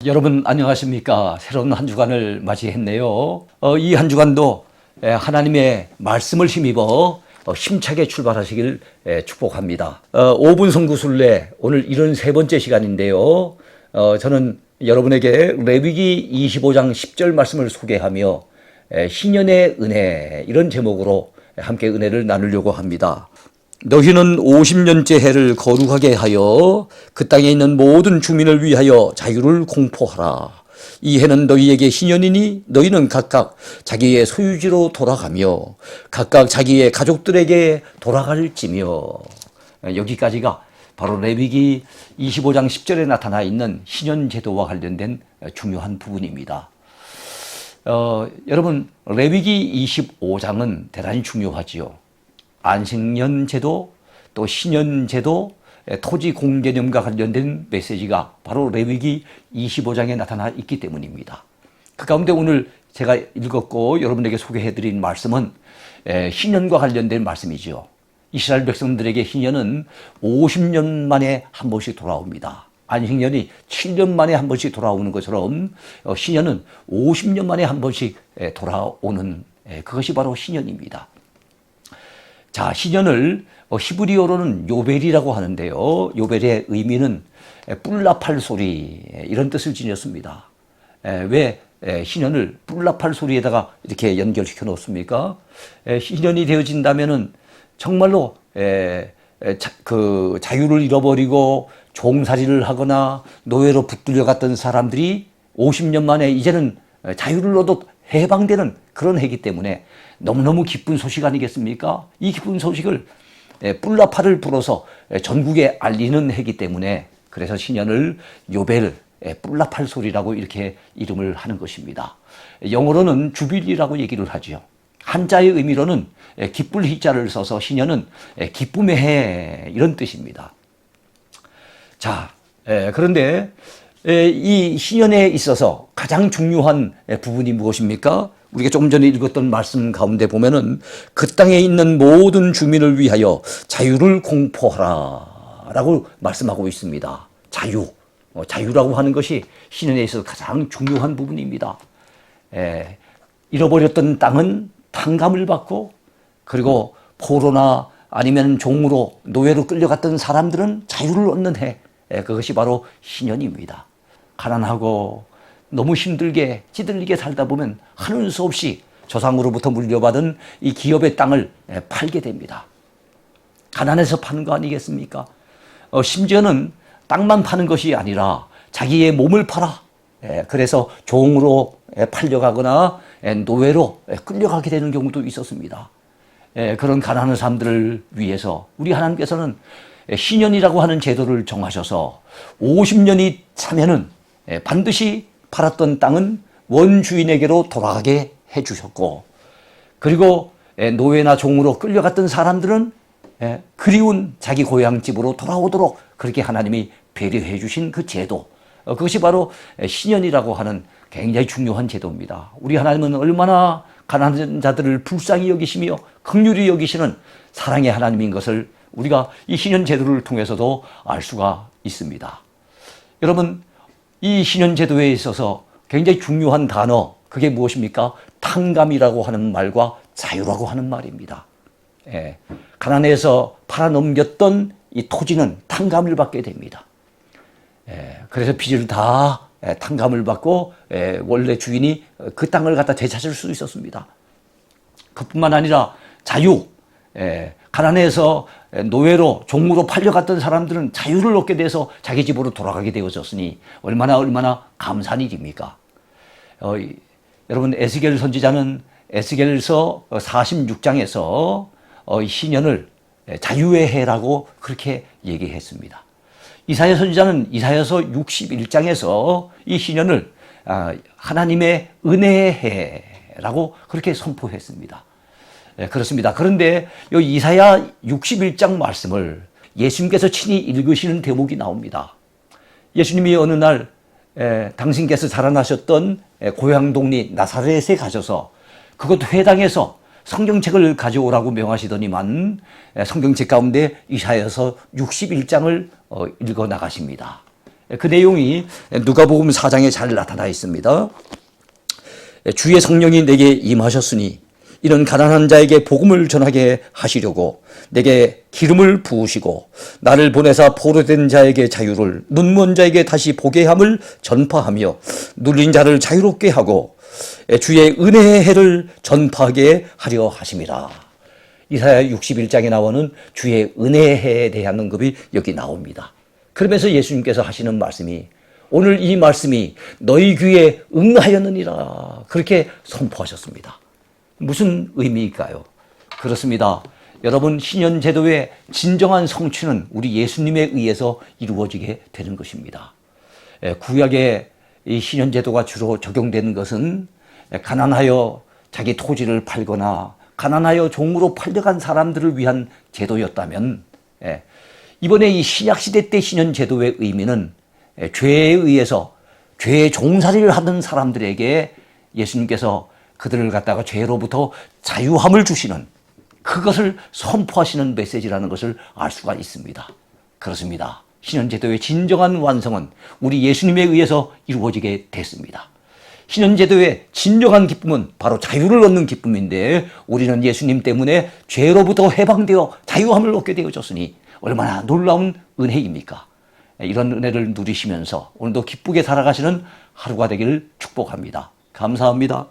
여러분 안녕하십니까? 새로운 한 주간을 맞이했네요. 이 한 주간도 하나님의 말씀을 힘입어 힘차게 출발하시길 축복합니다. 5분 성구순례 오늘 73번째 시간인데요. 저는 여러분에게 레위기 25장 10절 말씀을 소개하며 신년의 은혜 이런 제목으로 함께 은혜를 나누려고 합니다. 너희는 50년째 해를 거룩하게 하여 그 땅에 있는 모든 주민을 위하여 자유를 공포하라. 이 해는 너희에게 신년이니 너희는 각각 자기의 소유지로 돌아가며 각각 자기의 가족들에게 돌아갈지며. 여기까지가 바로 레위기 25장 10절에 나타나 있는 신년제도와 관련된 중요한 부분입니다. 여러분 레위기 25장은 대단히 중요하지요. 안식년 제도, 또 신년 제도, 토지 공개념과 관련된 메시지가 바로 레위기 25장에 나타나 있기 때문입니다. 그 가운데 오늘 제가 읽었고 여러분에게 소개해드린 말씀은 신년과 관련된 말씀이죠. 이스라엘 백성들에게 신년은 50년 만에 한 번씩 돌아옵니다. 안식년이 7년 만에 한 번씩 돌아오는 것처럼 신년은 50년 만에 한 번씩 돌아오는 그것이 바로 신년입니다. 자, 신년을 히브리어로는 요벨이라고 하는데요. 요벨의 의미는 뿔나팔 소리 이런 뜻을 지녔습니다. 왜 신년을 뿔나팔 소리에다가 이렇게 연결시켜 놓습니까? 신년이 되어진다면은 정말로 그 자유를 잃어버리고 종살이를 하거나 노예로 붙들려 갔던 사람들이 50년 만에 이제는 자유를 얻어 해방되는 그런 해이기 때문에 너무너무 기쁜 소식 아니겠습니까? 이 기쁜 소식을 뿔나팔을 불어서 전국에 알리는 해이기 때문에 그래서 신년을 요벨, 뿔나팔 소리라고 이렇게 이름을 하는 것입니다. 영어로는 주빌리라고 얘기를 하죠. 한자의 의미로는 기쁠 희자를 써서 신년은 기쁨의 해 이런 뜻입니다. 자, 그런데 이 신년에 있어서 가장 중요한 부분이 무엇입니까? 우리가 조금 전에 읽었던 말씀 가운데 보면은 그 땅에 있는 모든 주민을 위하여 자유를 공포하라 라고 말씀하고 있습니다. 자유라고 하는 것이 신년에 있어서 가장 중요한 부분입니다. 잃어버렸던 땅은 탕감을 받고, 그리고 포로나 아니면 종으로 노예로 끌려갔던 사람들은 자유를 얻는 해, 그것이 바로 신년입니다. 가난하고 너무 힘들게 찌들리게 살다 보면 하는 수 없이 조상으로부터 물려받은 이 기업의 땅을 팔게 됩니다. 가난해서 파는 거 아니겠습니까? 심지어는 땅만 파는 것이 아니라 자기의 몸을 팔아 그래서 종으로 팔려가거나 노예로 끌려가게 되는 경우도 있었습니다. 그런 가난한 사람들을 위해서 우리 하나님께서는 신년이라고 하는 제도를 정하셔서 50년이 차면은 반드시 팔았던 땅은 원주인에게로 돌아가게 해주셨고, 그리고 노예나 종으로 끌려갔던 사람들은 그리운 자기 고향집으로 돌아오도록 그렇게 하나님이 배려해 주신 그 제도, 그것이 바로 신년이라고 하는 굉장히 중요한 제도입니다. 우리 하나님은 얼마나 가난한 자들을 불쌍히 여기시며 긍휼히 여기시는 사랑의 하나님인 것을 우리가 이 신년 제도를 통해서도 알 수가 있습니다. 여러분, 이 신년 제도에 있어서 굉장히 중요한 단어, 그게 무엇입니까? 탕감이라고 하는 말과 자유라고 하는 말입니다. 가난해서 팔아넘겼던 이 토지는 탕감을 받게 됩니다. 그래서 빚을 다 탕감을 받고 원래 주인이 그 땅을 갖다 되찾을 수 있었습니다. 그뿐만 아니라 자유, 가난해서 노예로 종으로 팔려갔던 사람들은 자유를 얻게 돼서 자기 집으로 돌아가게 되어졌으니 얼마나 감사한 일입니까? 여러분 에스겔 선지자는 에스겔서 46장에서 신년을 자유의 해라고 그렇게 얘기했습니다. 이사야 선지자는 이사야서 61장에서 이 신년을 하나님의 은혜의 해라고 그렇게 선포했습니다. 그렇습니다. 그런데 이 이사야 61장 말씀을 예수님께서 친히 읽으시는 대목이 나옵니다. 예수님이 어느 날 당신께서 자라나셨던 고향동리 나사렛에 가셔서 그것 회당에서 성경책을 가져오라고 명하시더니만 성경책 가운데 이사야서 61장을 읽어 나가십니다. 그 내용이 누가복음 4장에 잘 나타나 있습니다. 주의 성령이 내게 임하셨으니 이는 가난한 자에게 복음을 전하게 하시려고 내게 기름을 부으시고 나를 보내사 포로된 자에게 자유를, 눈먼 자에게 다시 보게 함을 전파하며 눌린 자를 자유롭게 하고 주의 은혜의 해를 전파하게 하려 하심이라. 이사야 61장에 나오는 주의 은혜의 해에 대한 언급이 여기 나옵니다. 그러면서 예수님께서 하시는 말씀이, 오늘 이 말씀이 너희 귀에 응하였느니라, 그렇게 선포하셨습니다. 무슨 의미일까요? 그렇습니다. 여러분, 신현제도의 진정한 성취는 우리 예수님에 의해서 이루어지게 되는 것입니다. 구약의 이 신현제도가 주로 적용되는 것은 가난하여 자기 토지를 팔거나 가난하여 종으로 팔려간 사람들을 위한 제도였다면, 이번에 이 신약시대 때 신현제도의 의미는 죄에 의해서 죄의 종살이를 하던 사람들에게 예수님께서 그들을 갖다가 죄로부터 자유함을 주시는, 그것을 선포하시는 메시지라는 것을 알 수가 있습니다. 그렇습니다. 신현제도의 진정한 완성은 우리 예수님에 의해서 이루어지게 됐습니다. 신현제도의 진정한 기쁨은 바로 자유를 얻는 기쁨인데, 우리는 예수님 때문에 죄로부터 해방되어 자유함을 얻게 되어졌으니 얼마나 놀라운 은혜입니까? 이런 은혜를 누리시면서 오늘도 기쁘게 살아가시는 하루가 되기를 축복합니다. 감사합니다.